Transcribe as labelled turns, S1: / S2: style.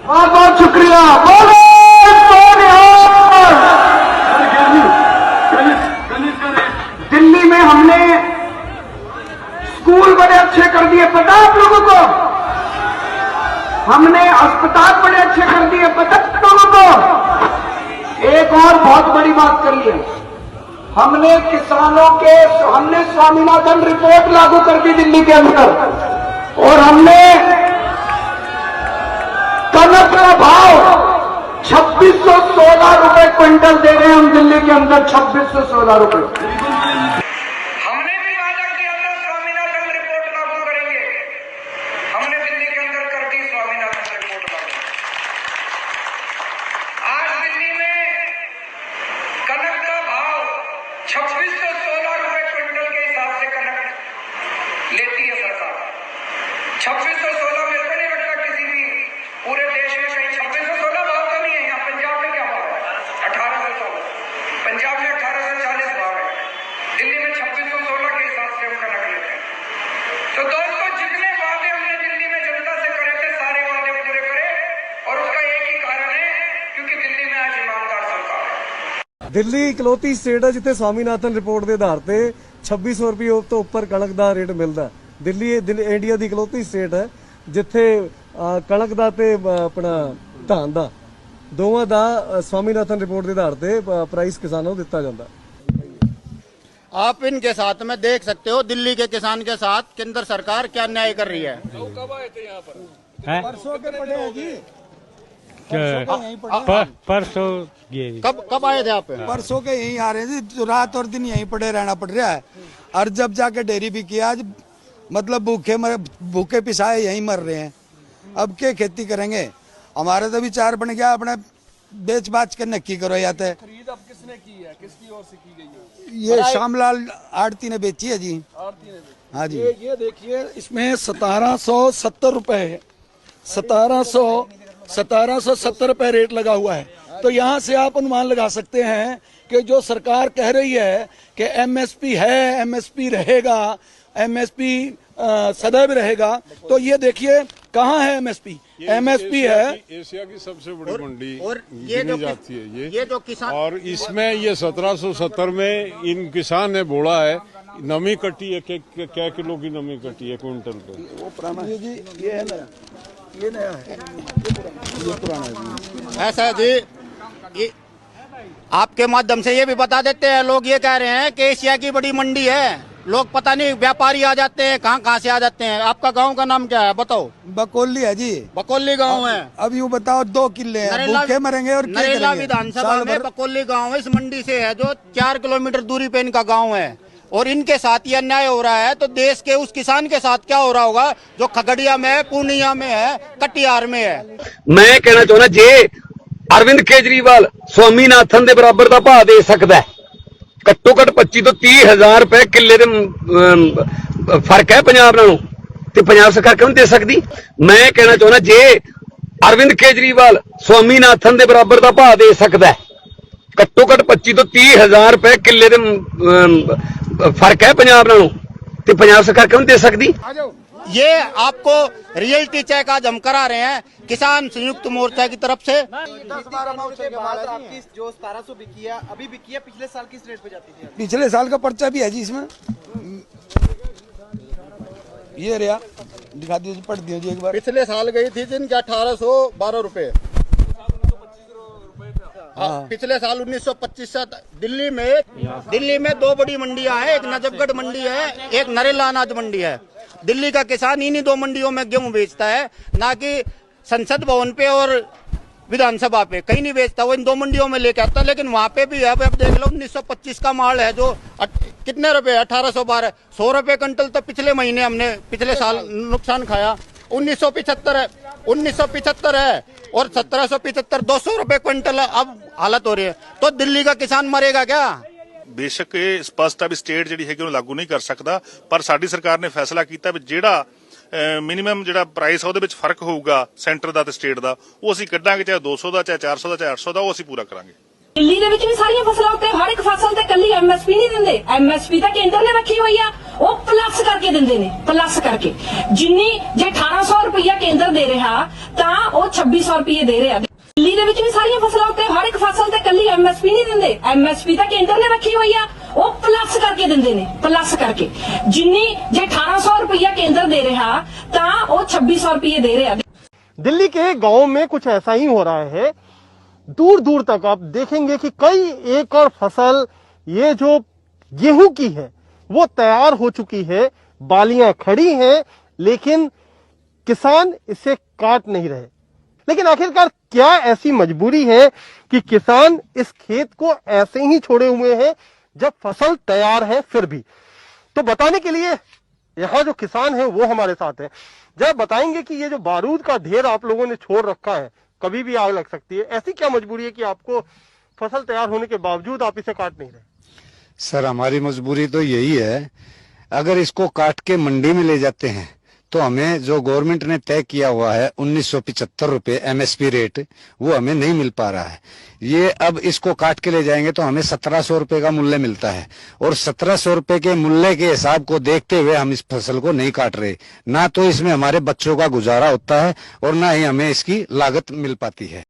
S1: बहुत बहुत शुक्रिया। बोलो दिल्ली में हमने स्कूल बड़े अच्छे कर दिए, पता आप लोगों को? हमने अस्पताल बड़े अच्छे कर दिए, पता आप लोगों को? एक और बहुत बड़ी बात करी है, हमने किसानों के हमने स्वामीनाथन रिपोर्ट लागू कर दी दिल्ली के अंदर, और हमने कनक का भाव 2616 रुपए क्विंटल दे रहे हैं हम दिल्ली के अंदर, 2616 रुपए।
S2: हमने भी वादा किया था स्वामीनाथन रिपोर्ट लागू करेंगे, हमने दिल्ली के अंदर कर दी स्वामीनाथन रिपोर्ट लागू। आज दिल्ली में कनक का भाव 2616 रुपए क्विंटल के हिसाब से कनक लेती है सरकार। 2616 मेरे को नहीं लगता किसी भी पूरे देश में कहीं 2616 भाव तो नहीं है। यहाँ पंजाब में क्या भाव है? 1816। पंजाब में 1840 भाव है, दिल्ली में 2616 के हिसाब से हम कनक लेते हैं। तो दोस्तों, जितने वादे हमने दिल्ली में जनता से करे थे, सारे वादे पूरे करे, और उसका एक ही कारण है, क्योंकि दिल्ली में आज ईमानदार सरकार है।
S3: ਦਿੱਲੀ ਇਕਲੌਤੀ ਸਟੇਟ ਹੈ ਜਿੱਥੇ ਸਵਾਮੀਨਾਥਨ ਰਿਪੋਰਟ ਦੇ ਆਧਾਰ ਤੇ 2600 ਰੁਪਏ ਤੋਂ ਉੱਪਰ ਕਣਕ ਦਾ ਰੇਟ ਮਿਲਦਾ। ਦਿੱਲੀ ਇੰਡੀਆ ਦੀ ਇਕਲੌਤੀ ਸਟੇਟ ਹੈ ਜਿੱਥੇ ਕਣਕ ਦਾ ਤੇ ਆਪਣਾ ਧਾਨ ਦਾ ਦੋਵਾਂ ਦਾ ਸਵਾਮੀਨਾਥਨ ਰਿਪੋर्ट ਦੇ ਆਧਾਰ ਤੇ ਪ੍ਰਾइस किसानों ਨੂੰ ਦਿੱਤਾ ਜਾਂਦਾ।
S4: आप इनके साथ में देख सकते हो दिल्ली के किसान के साथ केंद्र सरकार क्या न्याय कर रही है।
S5: कब आए थे यहाँ पर?
S6: परसों के पड़े हैं जी,
S5: परसों ये
S4: कब आए थे आप?
S6: परसों के यहीं आ रहे हैं जी, तो रात और दिन यहीं पड़े रहना पड़ रहा है। और जब जाके डेयरी भी किया, आज मतलब भूखे पिसाए यहीं मर रहे हैं। अब क्या खेती करेंगे? हमारा तो विचार बन गया अपने बेच बाच के नक्की करो जाते हैं।
S5: खरीद अब किसने की है, किसकी ओर से की गई है?
S6: ये श्यामलाल आड़ती ने बेची है जी।
S5: आरती ने बेची।
S6: हाँ जी,
S7: ये देखिए, इसमें 1770 रुपए है, 1770 रुपए रेट लगा हुआ है। तो यहाँ से आप अनुमान लगा सकते हैं कि जो सरकार कह रही है कि एमएसपी है, एमएसपी रहेगा, एमएसपी सदैव रहेगा, तो ये देखिए कहाँ है एमएसपी? एमएसपी है
S8: एशिया की सबसे बड़ी मंडी
S4: और ये जो
S8: जाती है
S4: ये जो किसान,
S8: और इसमें ये 1770 में इन किसान ने बोला है। नमी कटी है, क्या किलो की नमी कटी है क्विंटल पे?
S7: वो पुराना है जी, ये है नया, ये नया है, ये पुराना है जी।
S4: ऐसा है जी। ये आपके माध्यम से ये भी बता देते हैं, लोग ये कह रहे हैं कि एशिया की बड़ी मंडी है, लोग पता नहीं व्यापारी आ जाते हैं, कहाँ से आ जाते हैं। आपका गांव का नाम क्या है बताओ?
S6: बकोली है जी।
S4: बकोली गांव है।
S6: अब यूँ बताओ, 2 किले हैं, भूखे मरेंगे और क्या
S4: नरेला
S6: करेंगे?
S4: विधानसभा में बकोली गांव इस मंडी से है, जो 4 किलोमीटर दूरी पे इनका गांव है, और इनके साथ ये अन्याय हो रहा है। तो देश के उस किसान के साथ क्या हो रहा होगा जो खगड़िया में है, पूर्णिया में है, कटिहार में है।
S9: मैं कहना चाहना, जे अरविंद केजरीवाल स्वामीनाथन के बराबर का भाव दे सकता है, घट्टो घट 25 तो 30 हजार रुपए किले दे फर्क है पंजाब नालों, ते पंजाब सरकार क्यों नहीं दे सकती? मैं कहना चाहना, जे अरविंद केजरीवाल स्वामीनाथन के बराबर का भाव दे सकता है, घट्टो घट 25 तो 30 हजार रुपए किले दे फर्क है पंजाब नालों, ते पंजाब सरकार क्यों नहीं दे सकती?
S4: ये आपको रियलिटी चेक आज हम करा रहे हैं किसान संयुक्त मोर्चा की तरफ से।
S10: 10-12 मोर्चे के बाद आपकी जो 1700 बिकी है, अभी बिकी है, पिछले साल किस रेट पे जाती थी?
S6: पिछले साल का पर्चा भी है जी इसमें, ये रहा, दिखा दियो जी, पढ़ दियो जी एक बार।
S4: पिछले साल गई थी जिनके 1812 रुपए। पिछले साल 1925 से दिल्ली में 2 बड़ी मंडियां हैं, एक नजफगढ़ मंडी है, एक नरेला अनाज मंडी है। दिल्ली का किसान इन्हीं 2 मंडियों में गेहूं बेचता है, ना कि संसद भवन पे और विधानसभा पे कहीं नहीं बेचता, वो इन 2 मंडियों में लेके आता है। लेकिन वहां पे भी है, अब देख लो 1925 का माल है जो कितने रुपए, 1812, 100 रुपए क्विंटल। तो पिछले महीने हमने पिछले साल नुकसान खाया। 1975 है, 1975 है, और 1775, 200 रुपए क्विंटल अब हालत हो रही है। तो दिल्ली का किसान मरेगा क्या?
S11: बेशक ਇਹ ਸਪਸ਼ਟ ਆ ਵੀ ਸਟੇਟ ਜਿਹੜੀ ਹੈਗੀ ਉਹਨੂੰ ਲਾਗੂ ਨਹੀਂ ਕਰ ਸਕਦਾ, ਪਰ ਸਾਡੀ ਸਰਕਾਰ ਨੇ ਫੈਸਲਾ ਕੀਤਾ ਵੀ ਜਿਹੜਾ ਮਿਨੀਮਮ ਜਿਹੜਾ ਪ੍ਰਾਈਸ ਆ ਉਹਦੇ ਵਿੱਚ ਫਰਕ ਹੋਊਗਾ ਸੈਂਟਰ ਦਾ ਤੇ ਸਟੇਟ ਦਾ, ਉਹ ਅਸੀਂ ਕੱਢਾਂਗੇ, ਚਾਹੇ 200 ਦਾ, ਚਾਹੇ 400 ਦਾ, ਚਾਹੇ 800 ਦਾ, ਉਹ ਅਸੀਂ ਪੂਰਾ ਕਰਾਂਗੇ।
S12: ਦਿੱਲੀ ਦੇ ਵਿੱਚ ਵੀ ਸਾਰੀਆਂ ਫਸਲਾਂ ਉੱਤੇ ਹਰ ਇੱਕ ਫਸਲ ਤੇ ਕੱਲੀ ਐਮਐਸਪੀ ਨਹੀਂ ਦਿੰਦੇ। ਐਮਐਸਪੀ ਤਾਂ ਕੇਂਦਰ ਨੇ ਰੱਖੀ ਹੋਈ ਆ, ਉਹ ਪਲੱਸ ਕਰਕੇ ਦਿੰਦੇ ਨੇ, ਪਲੱਸ ਕਰਕੇ। ਜਿੰਨੀ ਜੇ 1800 ਰੁਪਇਆ ਕੇਂਦਰ ਦੇ ਰਿਹਾ ਤਾਂ ਉਹ 2600 ਰੁਪਏ ਦੇ ਰਿਹਾ। ਦਿੱਲੀ ਦੇ ਵਿੱਚ ਵੀ ਸਾਰੀਆਂ ਫਸਲਾਂ ਉੱਤੇ ਹਰ ਇੱਕ ਫਸਲ ਤੇ ਕੱਲੀ ਐਮਐਸਪੀ ਨਹੀਂ ਦਿੰਦੇ। ਐਮਐਸਪੀ ਤਾਂ ਕੇਂਦਰ ਨੇ ਰੱਖੀ ਹੋਈ ਆ, ਉਹ ਪਲੱਸ ਕਰਕੇ ਦਿੰਦੇ ਨੇ, ਪਲੱਸ ਕਰਕੇ। ਜਿੰਨੀ ਜੇ 1800 ਰੁਪਇਆ ਕੇਂਦਰ ਦੇ ਰਿਹਾ ਤਾਂ ਉਹ 2600 ਰੁਪਏ ਦੇ ਰਿਹਾ।
S13: दिल्ली के गांव में कुछ ऐसा ही हो रहा है। दूर दूर तक आप देखेंगे कि कई एकड़ फसल ये जो गेहूं की है वो तैयार हो चुकी है, बालियां खड़ी हैं, लेकिन किसान इसे काट नहीं रहे। लेकिन आखिरकार क्या ऐसी मजबूरी है कि किसान इस खेत को ऐसे ही छोड़े हुए हैं जब फसल तैयार है फिर भी? तो बताने के लिए यहाँ जो किसान है वो हमारे साथ है। जब बताएंगे कि ये जो बारूद का ढेर आप लोगों ने छोड़ रखा है, कभी भी आग लग सकती है, ऐसी क्या मजबूरी है कि आपको फसल तैयार होने के बावजूद आप इसे काट नहीं रहे?
S14: सर हमारी मजबूरी तो यही है, अगर इसको काट के मंडी में ले जाते हैं तो हमें जो गवर्नमेंट ने तय किया हुआ है 1975 रुपए एमएसपी रेट, वो हमें नहीं मिल पा रहा है। ये अब इसको काट के ले जाएंगे तो हमें 1700 रुपए का मूल्य मिलता है, और 1700 रुपए के मूल्य के हिसाब को देखते हुए हम इस फसल को नहीं काट रहे। ना तो इसमें हमारे बच्चों का गुजारा होता है और ना ही हमें इसकी लागत मिल पाती है।